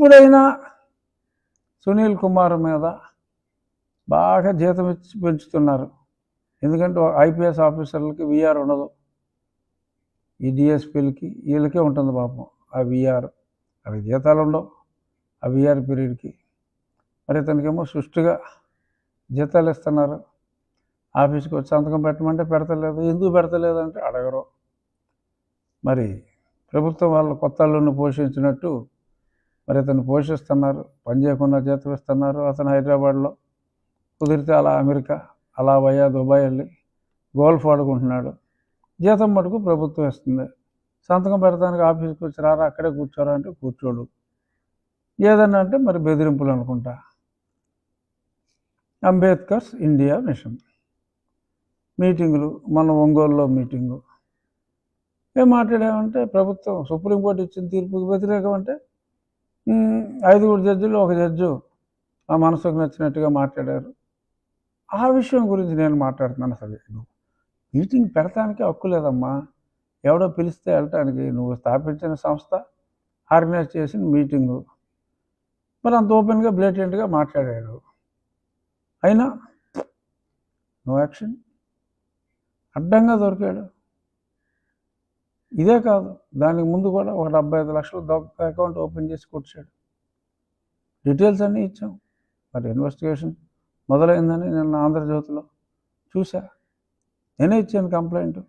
ఇప్పుడైనా సునీల్ కుమార్ మీద బాగా జీతం ఇచ్చి పెంచుతున్నారు. ఎందుకంటే ఐపీఎస్ ఆఫీసర్లకి విఆర్ ఉండదు, ఈ డిఎస్పీలకి వీళ్ళకే ఉంటుంది పాపం ఆ విఆర్. అవి జీతాలు ఉండవు ఆ విఆర్ పీరియడ్కి. మరి ఇతనికేమో సుష్టిగా జీతాలు ఇస్తున్నారు. ఆఫీస్కి వచ్చి సంతకం పెట్టమంటే పెడతలేదు. ఎందుకు పెడతలేదు అంటే అడగరు. మరి ప్రభుత్వం వాళ్ళు కొత్త అల్లుడిని పోషించినట్టు మరి ఇతను పోషిస్తున్నారు. పని చేయకుండా జీతం ఇస్తున్నారు. అతను హైదరాబాద్లో కుదిరితే అలా అమెరికా, అలా వయా దుబాయ్ వెళ్ళి గోల్ఫ్ ఆడుకుంటున్నాడు. జీతం మటుకు ప్రభుత్వం ఇస్తుంది. సంతకం పెడతానికి ఆఫీస్కి వచ్చి రారా అక్కడే కూర్చోరా అంటే కూర్చోడు. ఏదన్నా అంటే మరి బెదిరింపులు అనుకుంటా. అంబేద్కర్స్ ఇండియా మిషన్ మీటింగులు, మన ఒంగోలులో మీటింగు ఏం మాట్లాడామంటే ప్రభుత్వం సుప్రీంకోర్టు ఇచ్చిన తీర్పుకి వ్యతిరేకం అంటే 5 జడ్జిలు ఒక జడ్జు ఆ మనసుకు నచ్చినట్టుగా మాట్లాడారు. ఆ విషయం గురించి నేను మాట్లాడుతున్నాను. అసలు మీటింగ్ పెడతానికి హక్కు లేదమ్మా. ఎవడో పిలిస్తే వెళ్ళటానికి నువ్వు స్థాపించిన సంస్థ ఆర్గనైజ్ చేసిన మీటింగు. మరి అంత ఓపెన్గా బ్లేటెంట్గా మాట్లాడాడు. అయినా నో యాక్షన్, అడ్డంగా దొరికాడు. ఇదే కాదు, దానికి ముందు కూడా ఒక 75 లక్షలు అకౌంట్ ఓపెన్ చేసి కొట్టాడు. డీటెయిల్స్ అన్నీ ఇచ్చాం. మరి ఇన్వెస్టిగేషన్ మొదలైందని నిన్న ఆంధ్రజ్యోతిలో చూసా. నేనే ఇచ్చాను కంప్లైంట్.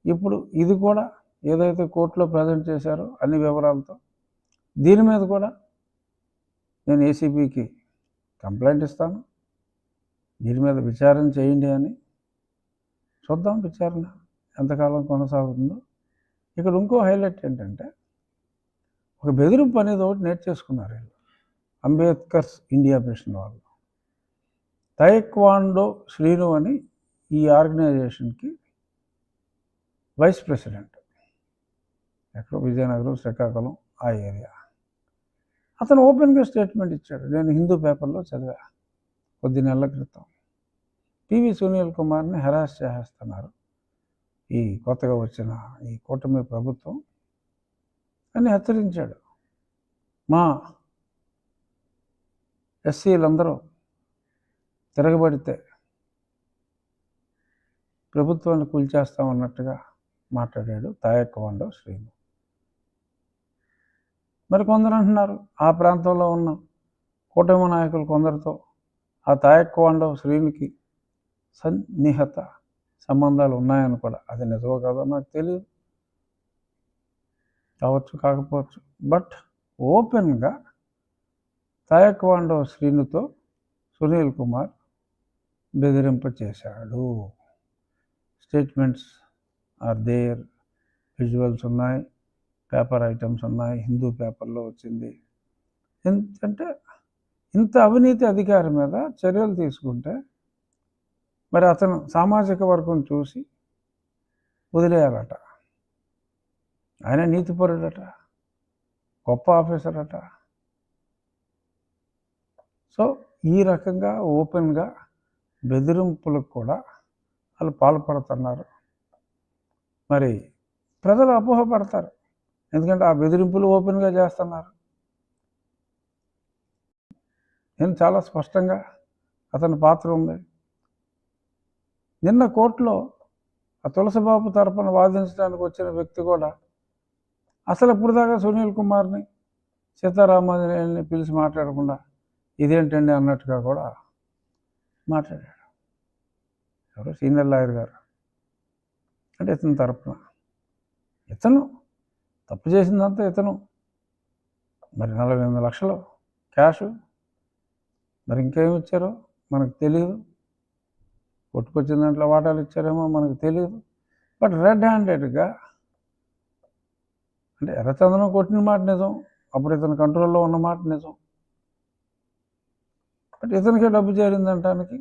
ఇప్పుడు ఇది కూడా ఏదైతే కోర్టులో ప్రజెంట్ చేశారో అన్ని వివరాలతో దీని మీద కూడా నేను ఏసీబీకి కంప్లైంట్ ఇస్తాను. దీని మీద విచారణ చేయండి అని. చూద్దాం విచారణ ఎంతకాలం కొనసాగుతుందో. ఇక్కడ ఇంకో హైలైట్ ఏంటంటే ఒక బెదిరింపు అనేది ఒకటి నేర్చేసుకున్నారు వీళ్ళు, అంబేద్కర్స్ ఇండియా మిషన్ వాళ్ళు. తైక్వాండో శ్రీను అని ఈ ఆర్గనైజేషన్కి వైస్ ప్రెసిడెంట్, ఎక్కడో విజయనగరం, శ్రీకాకుళం ఆ ఏరియా. అతను ఓపెన్గా స్టేట్మెంట్ ఇచ్చాడు. నేను హిందూ పేపర్లో చదివా కొద్ది నెలల క్రితం. పివి సునీల్ కుమార్ని హెరాస్ చేసేస్తున్నారు ఈ కొత్తగా వచ్చిన ఈ కూటమి ప్రభుత్వం అని హెచ్చరించాడు. మా ఎస్సీలందరూ తిరగబడితే ప్రభుత్వాన్ని కూల్చేస్తామన్నట్టుగా మాట్లాడాడు తాయక్వాండో శ్రీను. మరి కొందరు అంటున్నారు ఆ ప్రాంతంలో ఉన్న కూటమి నాయకులు కొందరితో ఆ తాయక్వాండో శ్రీనుకి సన్నిహిత సంబంధాలు ఉన్నాయని కూడా. అది నిజమో కాదో నాకు తెలియదు, కావచ్చు కాకపోవచ్చు. బట్ ఓపెన్గా తాయక్వాండో శ్రీనుతో సునీల్ కుమార్ బెదిరింప చేశాడు. స్టేట్మెంట్స్ ఆర్ దేర్, విజువల్స్ ఉన్నాయి, పేపర్ ఐటమ్స్ ఉన్నాయి, హిందూ పేపర్లో వచ్చింది. ఎందుకంటే ఇంత అవినీతి అధికారి మీద చర్యలు తీసుకుంటే మరి అతను సామాజిక వర్గం చూసి వదిలేయాలట. ఆయన నీతిపరుడట, గొప్ప ఆఫీసర్ అట. సో ఈ రకంగా ఓపెన్గా బెదిరింపులకు కూడా వాళ్ళు పాల్పడుతున్నారు. మరి ప్రజలు అపోహపడతారు, ఎందుకంటే ఆ బెదిరింపులు ఓపెన్గా చేస్తున్నారు. నేను చాలా స్పష్టంగా అతని పాత్ర ఉంది. నిన్న కోర్టులో ఆ తులసిబాబు తరపున వాదించడానికి వచ్చిన వ్యక్తి కూడా అసలు ఇప్పుడు దాకా సునీల్ కుమార్ని, సీతారామాంజనేయుల్ని పిలిచి మాట్లాడకుండా ఇదేంటండి అన్నట్టుగా కూడా మాట్లాడాడు. ఎవరు సీనియర్ లాయర్ గారు అంటే ఇతని తరపున. ఇతను తప్పు చేసిందంతా ఇతను. మరి 48 లక్షలు క్యాషు, మరి ఇంకేమి ఇచ్చారో మనకు తెలియదు. కొట్టుకొచ్చిన దాంట్లో వాటాలు ఇచ్చారేమో మనకు తెలియదు. బట్ రెడ్ హ్యాండెడ్గా అంటే ఎర్రచందనం కొట్టిన మాట నిజం, అప్పుడు ఇతని కంట్రోల్లో ఉన్న మాట నిజం. బట్ ఇతనికే డబ్బు చేరిందంటానికి